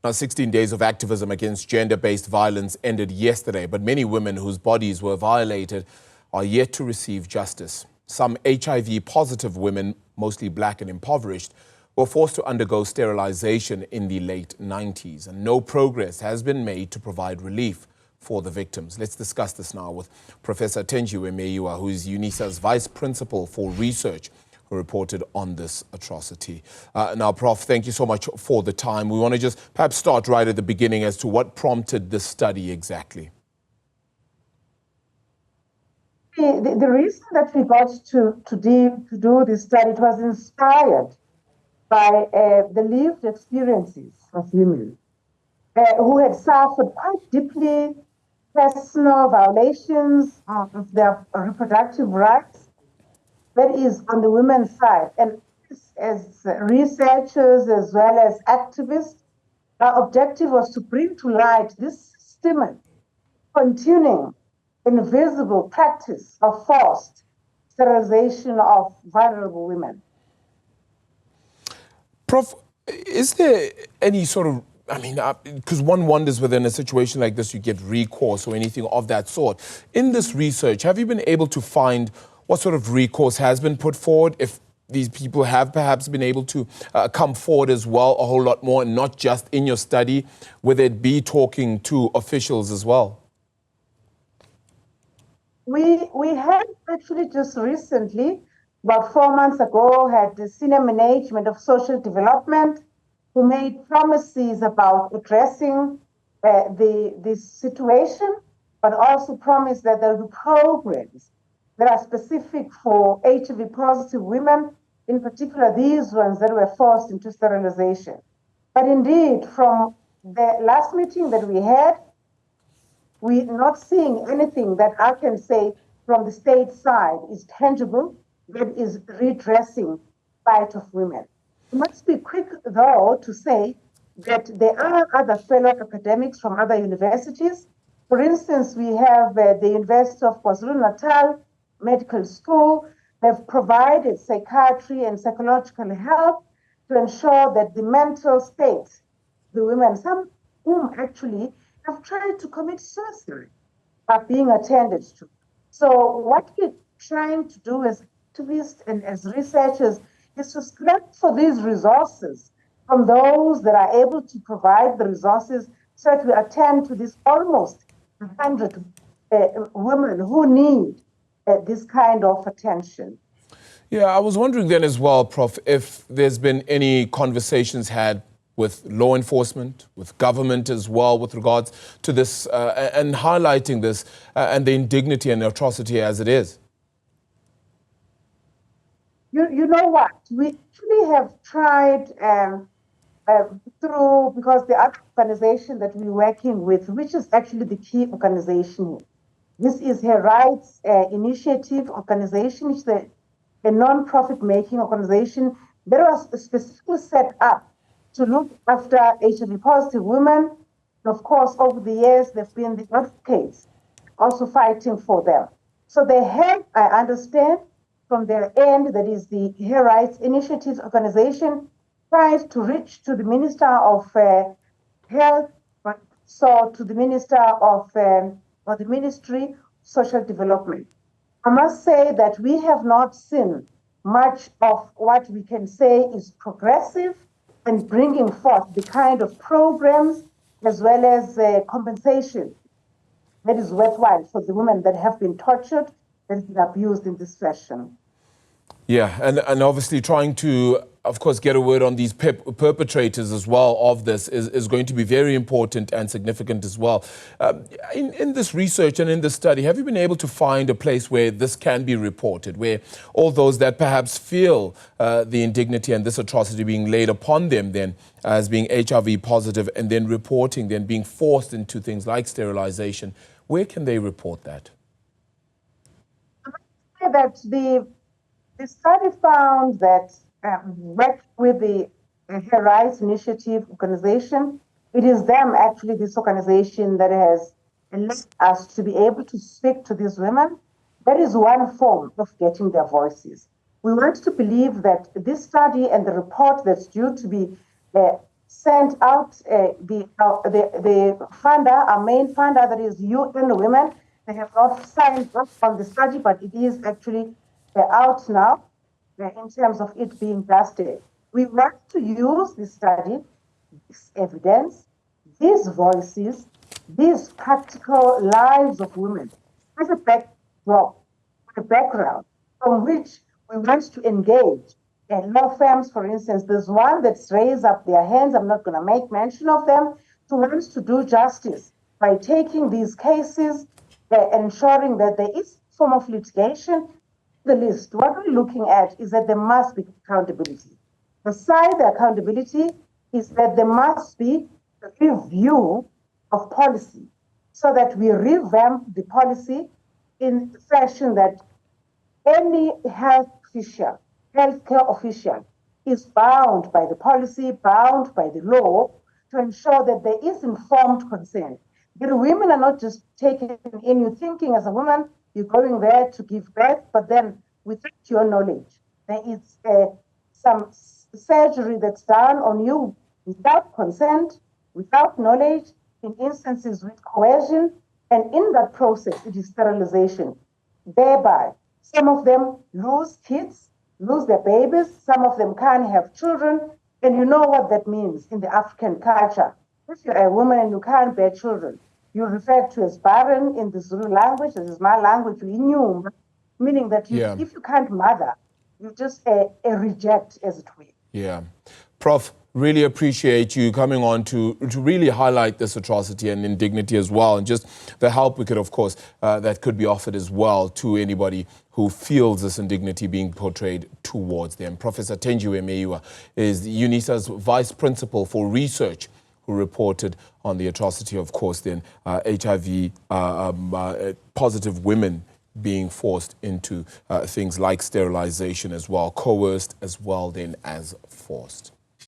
Now, 16 days of activism against gender-based violence ended yesterday, but many women whose bodies were violated are yet to receive justice. Some HIV-positive women, mostly black and impoverished, were forced to undergo sterilisation in the late 90s, and no progress has been made to provide relief for the victims. Let's discuss this now with Professor Thenjiwe Meyiwa, who is Unisa's Vice Principal for Research, who reported on this atrocity. Now, Prof, thank you so much for the time. We want to just perhaps start right at the beginning as to what prompted this study exactly. The reason that we got to do this study, it was inspired by the lived experiences of women who had suffered quite deeply personal violations of their reproductive rights. That is on the women's side. And as researchers as well as activists, our objective was to bring to light this systemic, continuing, invisible practice of forced sterilization of vulnerable women. Prof, is there any sort of, because one wonders whether in a situation like this you get recourse or anything of that sort. In this research, have you been able to find what sort of recourse has been put forward, if these people have perhaps been able to come forward as well a whole lot more, and not just in your study, whether it be talking to officials as well? We had actually just recently, about 4 months ago, had the senior management of social development who made promises about addressing this situation, but also promised that there will be programs that are specific for HIV-positive women, in particular these ones that were forced into sterilization. But indeed, from the last meeting that we had, we're not seeing anything that I can say from the state side is tangible, that is redressing the plight of women. We must be quick, though, to say that there are other fellow academics from other universities. For instance, we have the University of KwaZulu-Natal Medical School. They've provided psychiatry and psychological help to ensure that the mental state, the women, some whom actually have tried to commit suicide, are being attended to. So what we're trying to do as activists and as researchers is to scrap for these resources from those that are able to provide the resources, so that we attend to this almost 100 women who need this kind of attention. Yeah, I was wondering then as well, Prof, if there's been any conversations had with law enforcement, with government as well, with regards to this and highlighting this and the indignity and the atrocity as it is. You know what? We actually have tried through, because the other organization that we're working with, which is actually the key organization, this is Her Rights Initiative organization, which is a non-profit making organization that was specifically set up to look after HIV-positive women. And of course, over the years, they've been the advocates, also fighting for them. So they have, I understand, from their end, that is the Her Rights Initiative organization, tried to reach to the Minister of Health, but so to the Minister of or the Ministry of Social Development. I must say that we have not seen much of what we can say is progressive and bringing forth the kind of programs as well as compensation that is worthwhile for the women that have been tortured and been abused in this fashion. Yeah, and obviously trying to, of course, get a word on these perpetrators as well of this is going to be very important and significant as well. In this research and in this study, have you been able to find a place where this can be reported, where all those that perhaps feel the indignity and this atrocity being laid upon them then as being HIV positive and then reporting, then being forced into things like sterilization, where can they report that? I must say that the study found that work with the Her Rights Initiative organization, it is them actually, this organization, that has allowed us to be able to speak to these women. That is one form of getting their voices. We want to believe that this study and the report that's due to be sent out the funder, our main funder, that is UN Women. They have not signed off on the study, but it is actually out now in terms of it being drafted. We want to use this study, this evidence, these voices, these practical lives of women as a backdrop, a background from which we want to engage. And law firms, for instance, there's one that's raised up their hands, I'm not going to make mention of them, who wants to do justice by taking these cases and ensuring that there is form of litigation. The list, what we're looking at is that there must be accountability. Beside the accountability is that there must be a review of policy so that we revamp the policy in the fashion that any healthcare official is bound by the policy, bound by the law to ensure that there is informed consent. The women are not just taken in, you're thinking as a woman, you're going there to give birth, but then without your knowledge, there is some surgery that's done on you without consent, without knowledge, in instances with coercion, and in that process, it is sterilization. Thereby, some of them lose kids, lose their babies, some of them can't have children, and you know what that means in the African culture. If you're a woman and you can't bear children, you're referred to as barren in the Zulu language, this is my language, inyumba, meaning that if you can't mother, you're just a reject, as it were. Yeah. Prof, really appreciate you coming on to really highlight this atrocity and indignity as well, and just the help we could, of course, that could be offered as well to anybody who feels this indignity being portrayed towards them. Professor Thenjiwe Meyiwa is Unisa's Vice Principal for Research, who reported on the atrocity, of course, then HIV-positive women being forced into things like sterilization as well, coerced as well then as forced.